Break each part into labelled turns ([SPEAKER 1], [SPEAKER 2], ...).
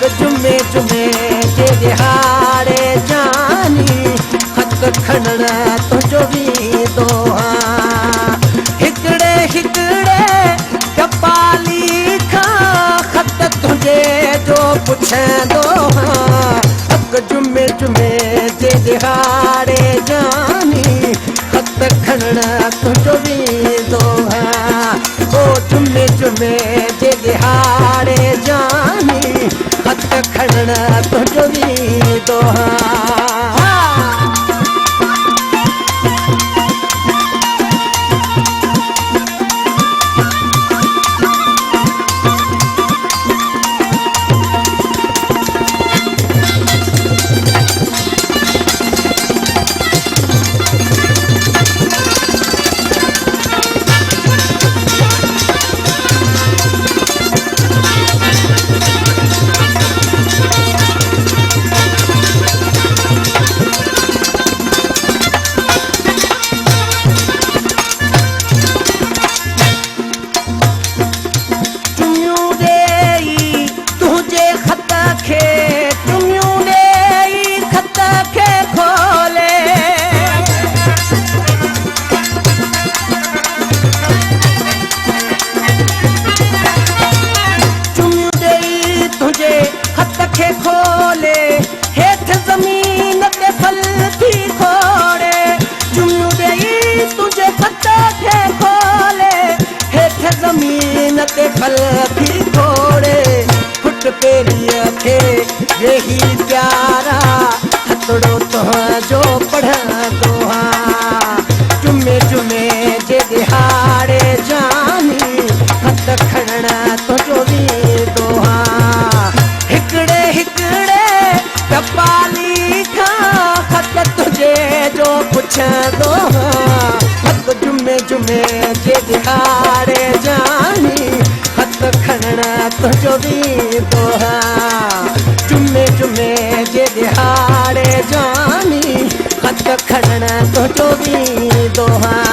[SPEAKER 1] जुमे जुमे जे दिहाड़े जानी खत खणण तुंहिंजो वींदो आं हिकिड़े हिकिड़े कपाली खां खत तुंहिंजे जो पुछंदो आं जुमे जुमे जे दिहाड़े जानी खत खणण तुंहिंजो वींदो आं ओ जुमे जुमे जे दिहाड़े जानी खत खणण तुंहिंजो वींदो आं खोले हेठ ज़मीन ते फल थी खोड़े चुमियूं ॾेई तुंहिंजे खत खे खोले हेठ ज़मीन ते फल थी खोड़े पुट पेरीअ खे वेही प्यारा हथड़ो तुंहिंजो पढ़ंदो आं जुमे जुमे जे दिहाड़े जानी खत खणण तुंहिंजो वींदो आं हिकिड़े हिकिड़े कपाली खां खत तुंहिंजे जो पुछंदो आं जुमे जुमे जे दिहाड़े जानी खत खणण तुंहिंजो वींदो आं जुमे जुमे जे दिहाड़े जानी खत खणण तुंहिंजो वींदो आं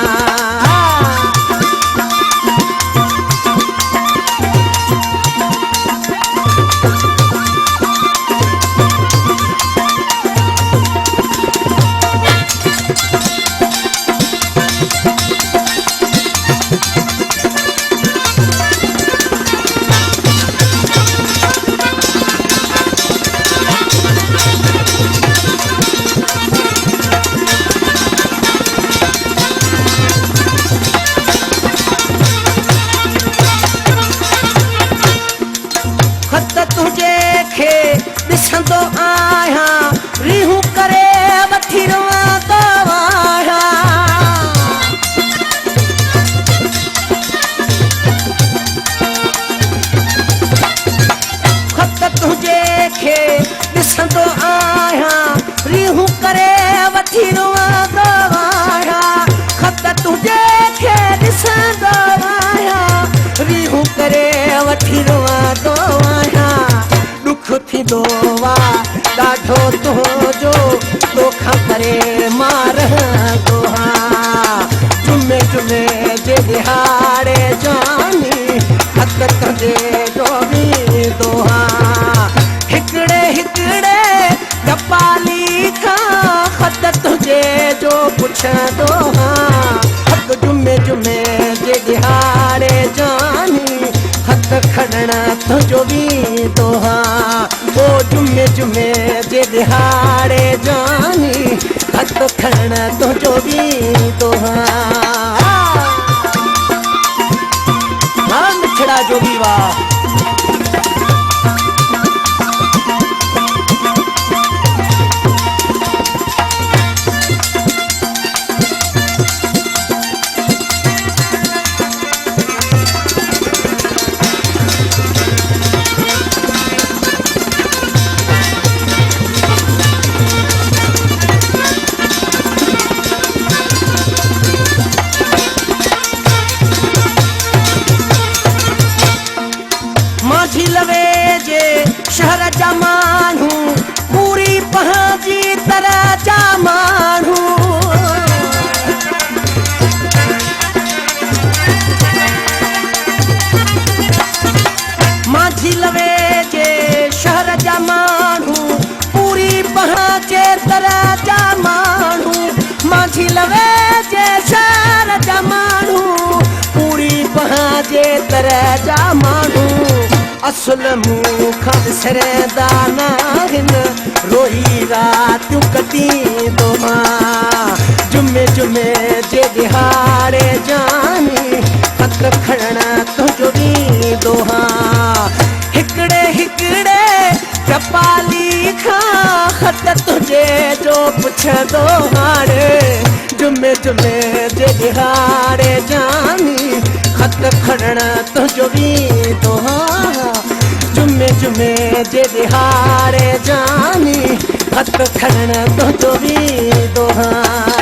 [SPEAKER 1] ॾिसंदो आहियां रीहूं करे वठी रवां खत तुंहिंजे खे ॾिसंदो आहियां रीहूं करे वठी रवां खत तुंहिंजे खे ॾिसंदो आहियां रीहूं करे वठी रवां दुख थींदो आहे ॾाढो तुंहिंजो तोखां करे मारंदो आं जुमे जुमे जे दिहाड़े जानी खत तुंहिंजे जो वींदो आं हिकिड़े हिकिड़े कपाली खां खत तुंहिंजे जो पुछंदो आं जुमे जुमे जे दिहाड़े जानी खत खणण तुंहिंजो वींदो आं ओ जुमे जुमे जे दिहाड़े जानी खत खणण तुंहिंजो वींदो आं मिठड़ा जोगी वाह शहर जा माण्हू पूरी पंहिंजी तरह जा माण्हू माझी लवे जे शहर तुझे तरह जा मानू असल मुँह खां विसरंदा नाहिन रोई रातूं कटी दोहा जुमे जुमे जे दिहाड़े जानी खत खणण तुंहिंजो वींदो हां हिकिड़े हिकिड़े चपाली खां खत तुंहिंजे जो पुछंदो हाणे जुमे जुमे जे दिहाड़े जानी खत खणण तुंहिंजो वींदो हां जुमे जुमे जे दिहाड़े जानी खत खणण तुंहिंजो वींदो हां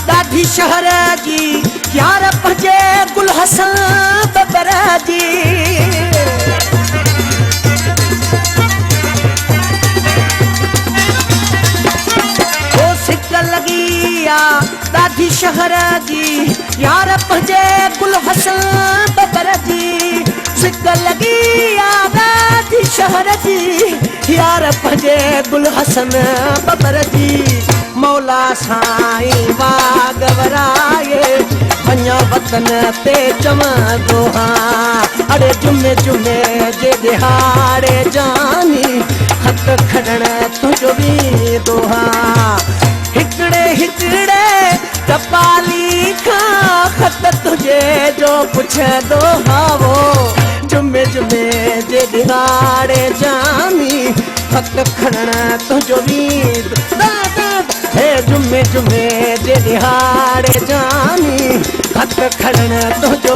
[SPEAKER 1] ॾाढी शहर जी यार पंहिंजे गुल हसन बबर जी ओ सिक लॻी आहे ॾाढी शहर जी यार पंहिंजे गुल हसन बबर जी सिक लॻी आहे ॾाढी शहर जी यार पंहिंजे गुल हसन बबर जी मौला साईं वाग वराए वञो वतन ते चवंदो हां अड़े जुमे जुमे जे दिहाड़े जानी खत खणण तुंहिंजो वींदो हां हिकिड़े हिकिड़े टपाली खां खत तुंहिंजे जो पुछंदो हावो जुमे जुमे जे दिहाड़े जानी खत खणण तुंहिंजो वींदो हे जुमे जुमे जे दिहाड़े जानी खत खणण तुंहिंजो